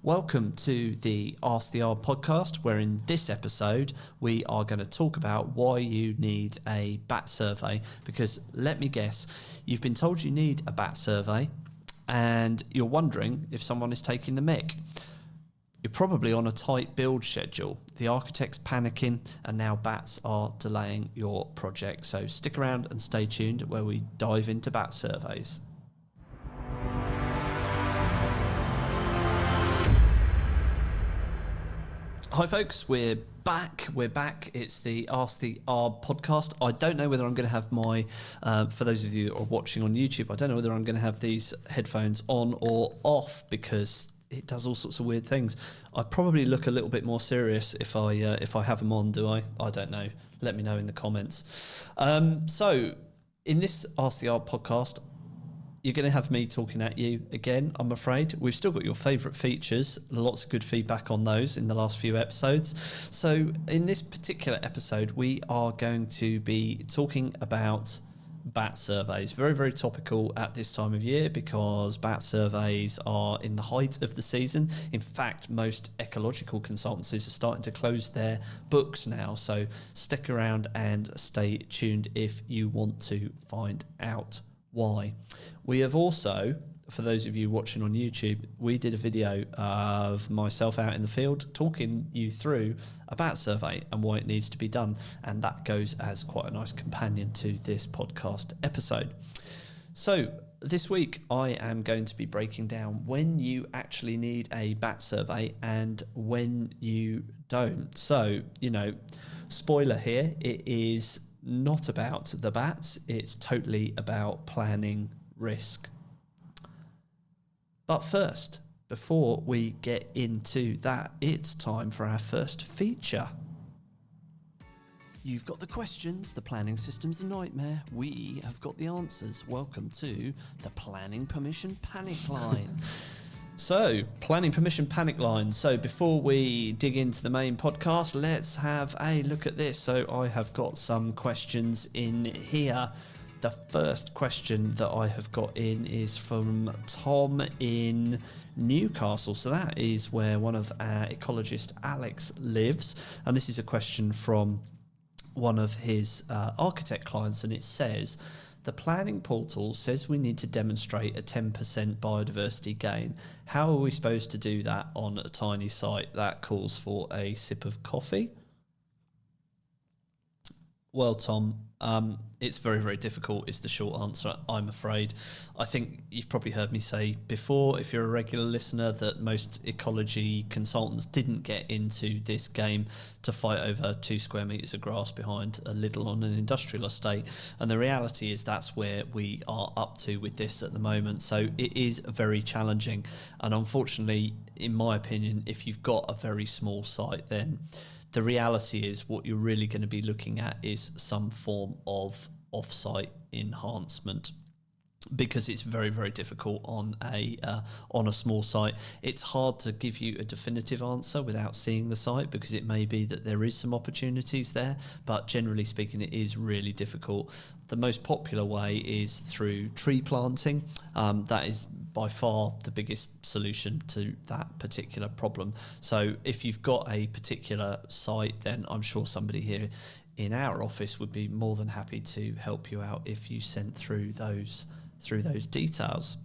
Welcome to the Ask the R podcast, where in this episode we are going to talk about why you need a bat survey. Because let me guess, you've been told you need a bat survey and you're wondering if someone is taking the mick. You're probably on a tight build schedule. The architect's panicking and now bats are delaying your project. So stick around and stay tuned where we dive into bat surveys. Hi folks, we're back. It's the Ask the R podcast. I don't know whether I'm going to have my, for those of you that are watching on YouTube, I don't know whether I'm going to have these headphones on or off because it does all sorts of weird things. I probably look a little bit more serious if I have them on, do I? I don't know. Let me know in the comments. So in this Ask the R podcast, you're going to have me talking at you again, I'm afraid. We've still got your favourite features, lots of good feedback on those in the last few episodes. So in this particular episode, we are going to be talking about bat surveys. Very, very topical at this time of year because bat surveys are in the height of the season. In fact, most ecological consultancies are starting to close their books now. So stick around and stay tuned if you want to find out why. We have also, for those of you watching on YouTube, we did a video of myself out in the field talking you through a bat survey and why it needs to be done, and that goes as quite a nice companion to this podcast episode. So this week I am going to be breaking down when you actually need a bat survey and when you don't. So, spoiler here, it is not about the bats, it's totally about planning risk. But first, before we get into that, it's time for our first feature. You've got the questions, the planning system's a nightmare. We have got the answers. Welcome to the Planning Permission Panic Line. So, planning permission panic line. So before we dig into the main podcast, let's have a look at this. So I have got some questions in here. The first question that I have got in is from Tom in Newcastle. So that is where one of our ecologist Alex lives. And this is a question from one of his architect clients, and it says, the planning portal says we need to demonstrate a 10% biodiversity gain. How are we supposed to do that on a tiny site that calls for a sip of coffee? Well, Tom, it's very, very difficult is the short answer, I'm afraid. I think you've probably heard me say before, if you're a regular listener, that most ecology consultants didn't get into this game to fight over 2 square metres of grass behind a Lidl on an industrial estate. And the reality is that's where we are up to with this at the moment. So it is very challenging. And unfortunately, in my opinion, if you've got a very small site, then the reality is what you're really going to be looking at is some form of off-site enhancement, because it's very, very difficult on a small site. It's hard to give you a definitive answer without seeing the site, because it may be that there is some opportunities there, but generally speaking, it is really difficult. The most popular way is through tree planting. That is by far the biggest solution to that particular problem. So if you've got a particular site, then I'm sure somebody here in our office would be more than happy to help you out if you sent through those details.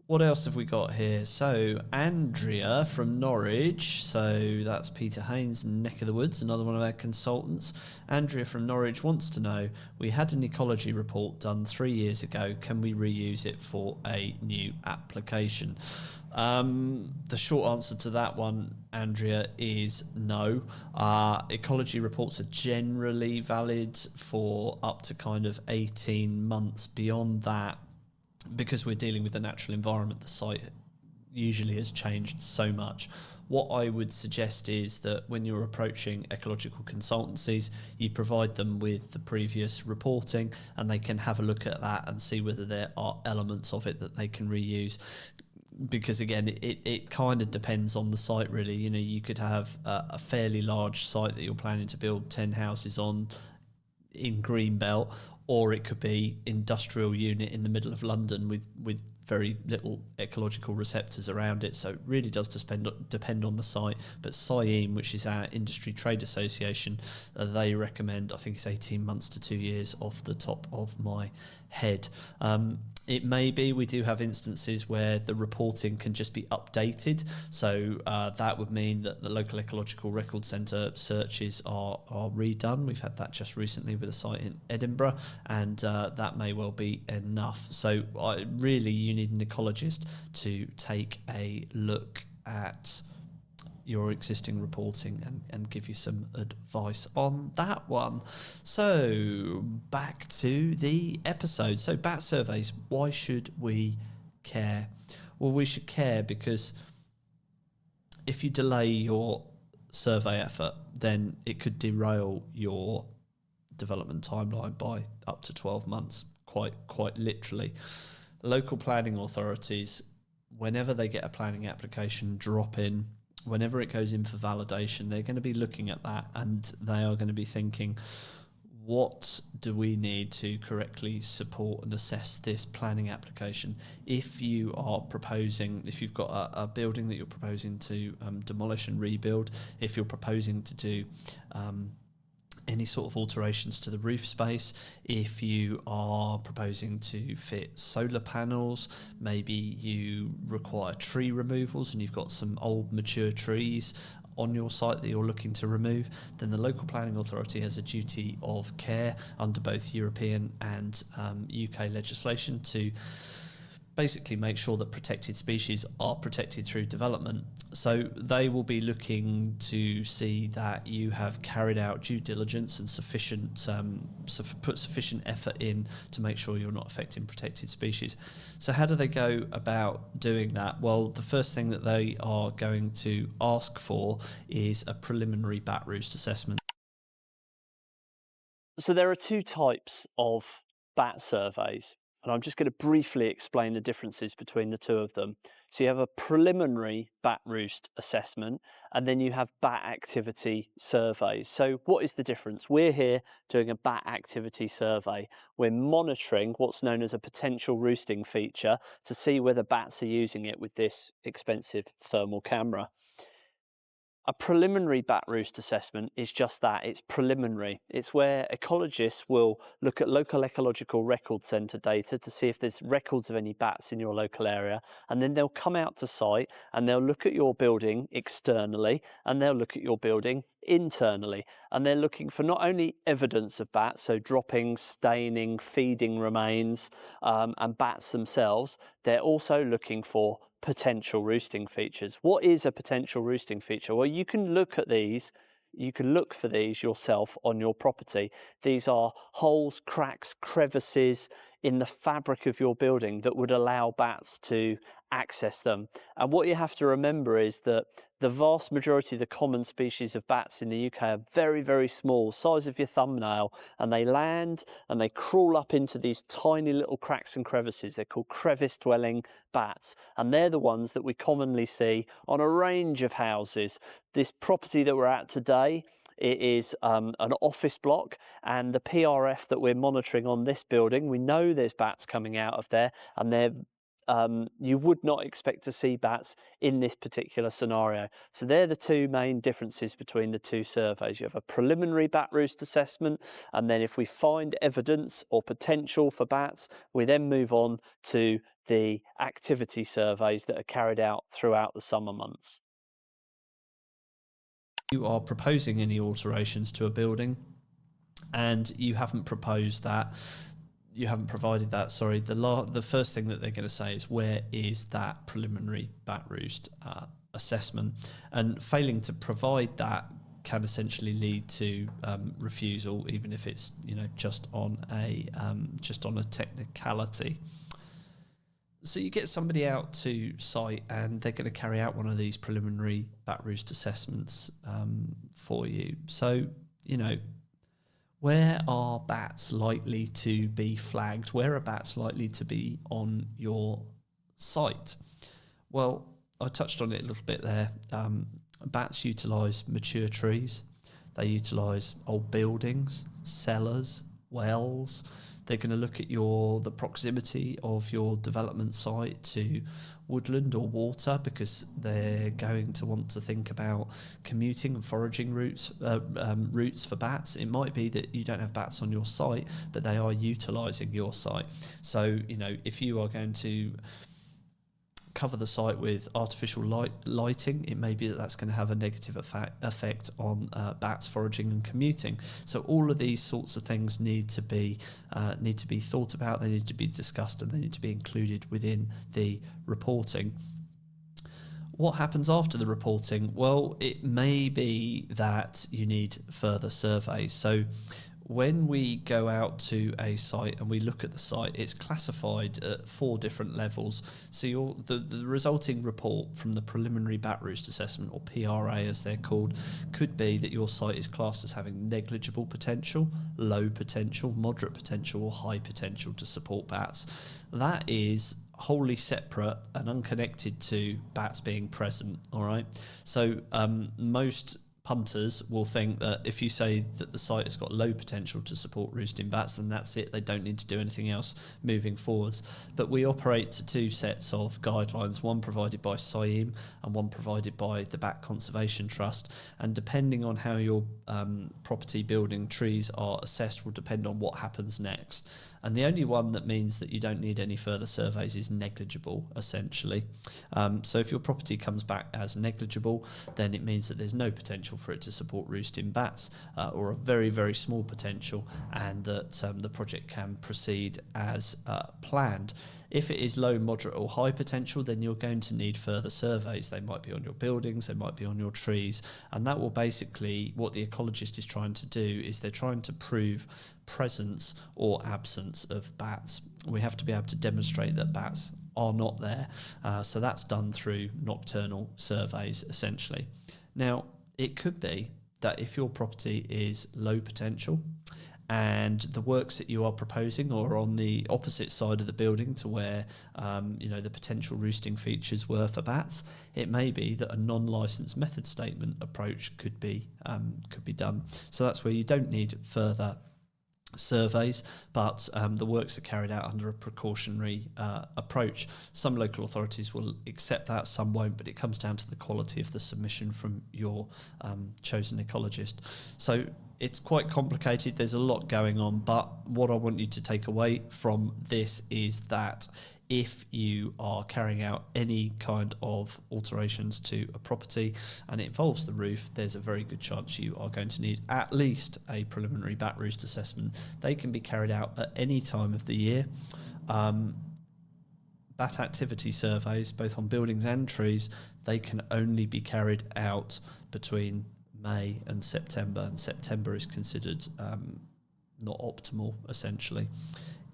What else have we got here? So Andrea from Norwich, so that's Peter Haynes' neck of the woods, another one of our consultants. Andrea from Norwich wants to know, we had an ecology report done 3 years ago, can we reuse it for a new application? The short answer to that one, Andrea, is no. Ecology reports are generally valid for up to kind of 18 months. Beyond that, because we're dealing with the natural environment, the site usually has changed so much. What I would suggest is that when you're approaching ecological consultancies, you provide them with the previous reporting and they can have a look at that and see whether there are elements of it that they can reuse. Because again, it kind of depends on the site, really. You could have a fairly large site that you're planning to build 10 houses on in Greenbelt, or it could be industrial unit in the middle of London with very little ecological receptors around it, so it really does depend on the site. But SIEM, which is our industry trade association, they recommend, I think it's 18 months to 2 years off the top of my head. It may be, we do have instances where the reporting can just be updated, so that would mean that the local ecological record centre searches are redone. We've had that just recently with a site in Edinburgh, and that may well be enough. So really you need an ecologist to take a look at your existing reporting and give you some advice on that one. So back to the episode. So bat surveys, why should we care? Well, we should care because if you delay your survey effort, then it could derail your development timeline by up to 12 months, quite literally. Local planning authorities, whenever they get a planning application drop in, whenever it goes in for validation, they're going to be looking at that, and they are going to be thinking, what do we need to correctly support and assess this planning application? If you are proposing, if you've got a building that you're proposing to demolish and rebuild, if you're proposing to do any sort of alterations to the roof space, if you are proposing to fit solar panels, maybe you require tree removals and you've got some old mature trees on your site that you're looking to remove, then the local planning authority has a duty of care under both European and UK legislation to basically make sure that protected species are protected through development. So they will be looking to see that you have carried out due diligence and put sufficient effort in to make sure you're not affecting protected species. So how do they go about doing that? Well, the first thing that they are going to ask for is a preliminary bat roost assessment. So there are two types of bat surveys, and I'm just going to briefly explain the differences between the two of them. So you have a preliminary bat roost assessment, and then you have bat activity surveys. So what is the difference? We're here doing a bat activity survey. We're monitoring what's known as a potential roosting feature to see whether bats are using it with this expensive thermal camera. A preliminary bat roost assessment is just that, it's preliminary. It's where ecologists will look at local ecological record centre data to see if there's records of any bats in your local area, and then they'll come out to site and they'll look at your building externally and they'll look at your building internally, and they're looking for not only evidence of bats, so droppings, staining, feeding remains, and bats themselves, they're also looking for potential roosting features. What is a potential roosting feature? Well, you can look at these, you can look for these yourself on your property. These are holes, cracks, crevices in the fabric of your building that would allow bats to access them. And what you have to remember is that the vast majority of the common species of bats in the UK are very, very small, size of your thumbnail, and they land and they crawl up into these tiny little cracks and crevices. They're called crevice-dwelling bats, and they're the ones that we commonly see on a range of houses. This property that we're at today, it is an office block, and the PRF that we're monitoring on this building, we know there's bats coming out of there, and they're you would not expect to see bats in this particular scenario. So they're the two main differences between the two surveys. You have a preliminary bat roost assessment, and then if we find evidence or potential for bats, we then move on to the activity surveys that are carried out throughout the summer months. You are proposing any alterations to a building and you haven't provided that, the first thing that they're going to say is, where is that preliminary bat roost assessment? And failing to provide that can essentially lead to refusal, even if it's just on a technicality. So you get somebody out to site and they're going to carry out one of these preliminary bat roost assessments for you. So, where are bats likely to be flagged? Where are bats likely to be on your site? Well, I touched on it a little bit there. Bats utilise mature trees. They utilise old buildings, cellars, wells. They're going to look at the proximity of your development site to woodland or water, because they're going to want to think about commuting and foraging routes for bats. It might be that you don't have bats on your site, but they are utilising your site. So, if you are going to cover the site with artificial lighting, it may be that that's going to have a negative effect on bats foraging and commuting. So all of these sorts of things need to be thought about. They need to be discussed, and they need to be included within the reporting. What happens after the reporting? Well, it may be that you need further surveys. So when we go out to a site and we look at the site, it's classified at 4 different levels. So the resulting report from the preliminary bat roost assessment, or PRA as they're called, could be that your site is classed as having negligible potential, low potential, moderate potential, or high potential to support bats. That is wholly separate and unconnected to bats being present. All right. So most punters will think that if you say that the site has got low potential to support roosting bats, then that's it. They don't need to do anything else moving forwards. But we operate to 2 sets of guidelines, one provided by SIEM and one provided by the Bat Conservation Trust. And depending on how your property, building, trees are assessed will depend on what happens next. And the only one that means that you don't need any further surveys is negligible, essentially. So if your property comes back as negligible, then it means that there's no potential for it to support roosting bats, or a very, very small potential, and that the project can proceed as planned. If it is low, moderate or high potential, then you're going to need further surveys. They might be on your buildings, they might be on your trees, and that will basically, what the ecologist is trying to do is they're trying to prove presence or absence of bats. We have to be able to demonstrate that bats are not there, so that's done through nocturnal surveys essentially. Now, it could be that if your property is low potential and the works that you are proposing are on the opposite side of the building to where the potential roosting features were for bats, it may be that a non-licensed method statement approach could be done. So that's where you don't need further surveys, but the works are carried out under a precautionary approach. Some local authorities will accept that, some won't, but it comes down to the quality of the submission from your chosen ecologist. So it's quite complicated, there's a lot going on, but what I want you to take away from this is that if you are carrying out any kind of alterations to a property and it involves the roof, there's a very good chance you are going to need at least a preliminary bat roost assessment. They can be carried out at any time of the year. Bat activity surveys, both on buildings and trees, they can only be carried out between May and September is considered not optimal, essentially.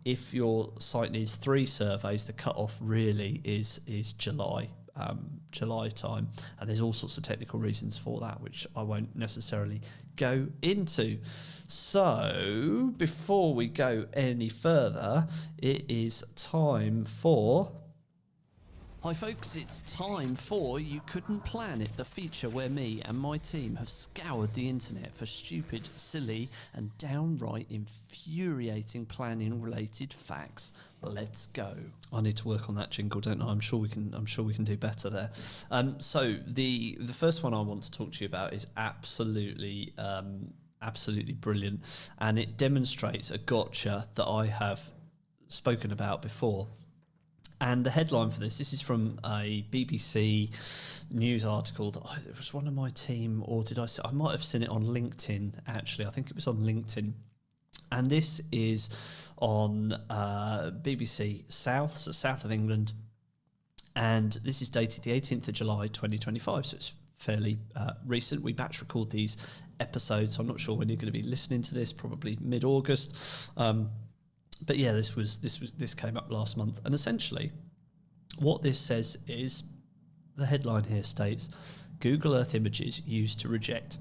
If your site needs 3 surveys, the cut-off really is July time, and there's all sorts of technical reasons for that, which I won't necessarily go into. So, before we go any further, it is time for... Hi folks, it's time for You Couldn't Plan It, the feature where me and my team have scoured the internet for stupid, silly and downright infuriating planning related facts. Let's go. I need to work on that jingle, don't I? I'm sure we can do better there. So the first one I want to talk to you about is absolutely brilliant, and it demonstrates a gotcha that I have spoken about before. And the headline for this is from a BBC news article that it was one of my team, or I might have seen it on LinkedIn, actually. I think it was on LinkedIn. And this is on BBC South, so south of England. And this is dated the 18th of July, 2025, so it's fairly recent. We batch record these episodes, so I'm not sure when you're going to be listening to this, probably mid-August. But yeah, this came up last month, and essentially, what this says is, the headline here states, Google Earth images used to reject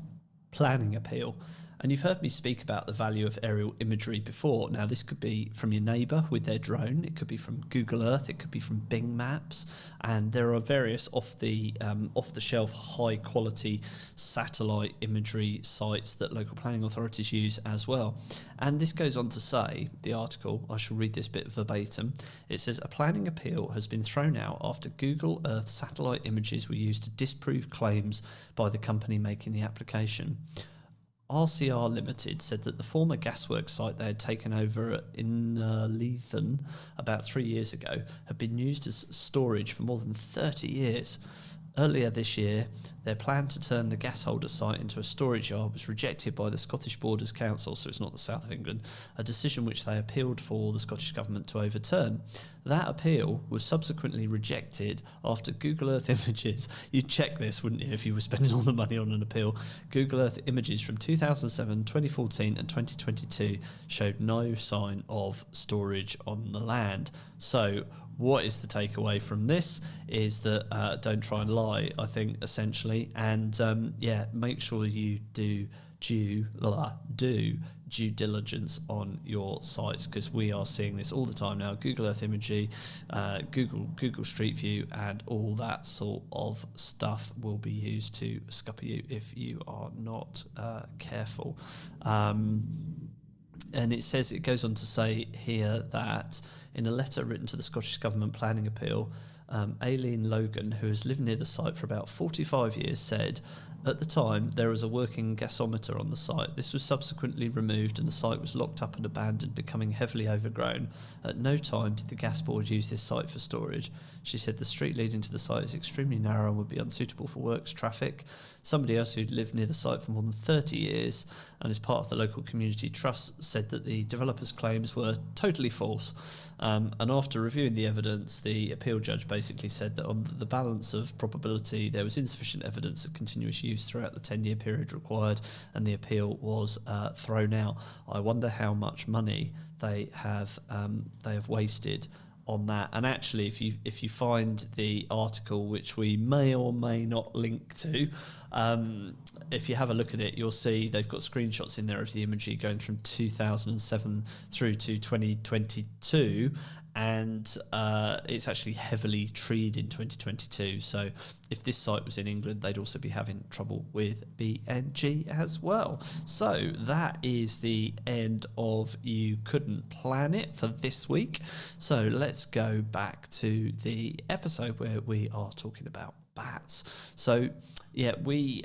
planning appeal, And you've heard me speak about the value of aerial imagery before. Now, this could be from your neighbour with their drone, it could be from Google Earth, it could be from Bing Maps, and there are various off-the-shelf, high-quality satellite imagery sites that local planning authorities use as well. And this goes on to say, the article, I shall read this bit verbatim, it says, a planning appeal has been thrown out after Google Earth satellite images were used to disprove claims by the company making the application. RCR Limited said that the former gasworks site they had taken over in Leithen about 3 years ago had been used as storage for more than 30 years. Earlier this year, their plan to turn the gas holder site into a storage yard was rejected by the Scottish Borders Council, so it's not the south of England, a decision which they appealed for the Scottish Government to overturn. That appeal was subsequently rejected after Google Earth images, you'd check this, wouldn't you, if you were spending all the money on an appeal, Google Earth images from 2007, 2014 and 2022 showed no sign of storage on the land. So, what is the takeaway from this is that don't try and lie, I think, essentially. And make sure you do due diligence on your sites, because we are seeing this all the time now. Google Earth Imagery, Google Street View, and all that sort of stuff will be used to scupper you if you are not careful. And it goes on to say here that in a letter written to the Scottish Government planning appeal, Aileen Logan, who has lived near the site for about 45 years, said, at the time, there was a working gasometer on the site. This was subsequently removed and the site was locked up and abandoned, becoming heavily overgrown. At no time did the gas board use this site for storage. She said the street leading to the site is extremely narrow and would be unsuitable for works traffic. Somebody else who'd lived near the site for more than 30 years and is part of the local community trust said that the developers' claims were totally false. And after reviewing the evidence, the appeal judge basically said that on the balance of probability, there was insufficient evidence of continuous use throughout the 10-year period required, and the appeal was thrown out. I wonder how much money they have wasted on that. And actually, if you find the article, which we may or may not link to, if you have a look at it, you'll see they've got screenshots in there of the imagery going from 2007 through to 2022, and it's actually heavily treed in 2022. So if this site was in England, they'd also be having trouble with BNG as well. So that is the end of You Couldn't Plan It for this week. So let's go back to the episode where we are talking about bats. So yeah, we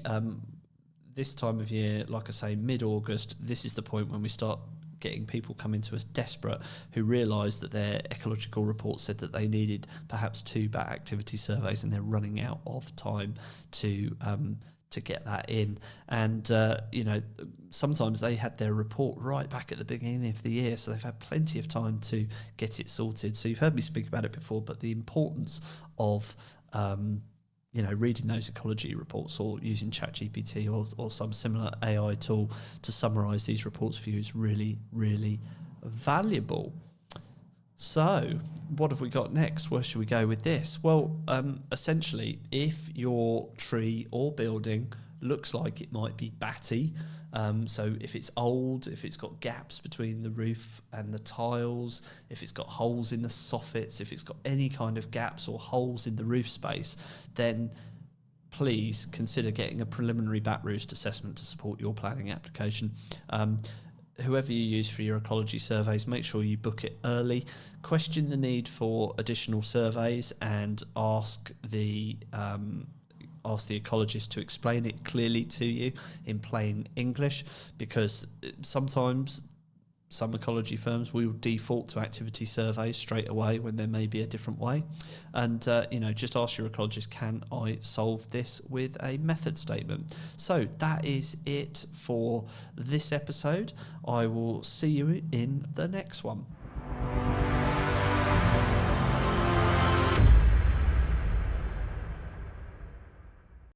this time of year, like I say, mid-August, this is the point when we start getting people coming to us desperate who realise that their ecological report said that they needed perhaps 2 bat activity surveys and they're running out of time to get that in. And sometimes they had their report right back at the beginning of the year, so they've had plenty of time to get it sorted. So you've heard me speak about it before, but the importance of reading those ecology reports or using ChatGPT or some similar AI tool to summarise these reports for you is really, really valuable. So what have we got next? Where should we go with this? Well, essentially, if your tree or building looks like it might be batty, so if it's old, if it's got gaps between the roof and the tiles, if it's got holes in the soffits, if it's got any kind of gaps or holes in the roof space, then please consider getting a preliminary bat roost assessment to support your planning application. Whoever you use for your ecology surveys, make sure you book it early. Question the need for additional surveys and ask the ecologist to explain it clearly to you in plain English, because sometimes some ecology firms will default to activity surveys straight away when there may be a different way. And, just ask your ecologist, can I solve this with a method statement? So that is it for this episode. I will see you in the next one.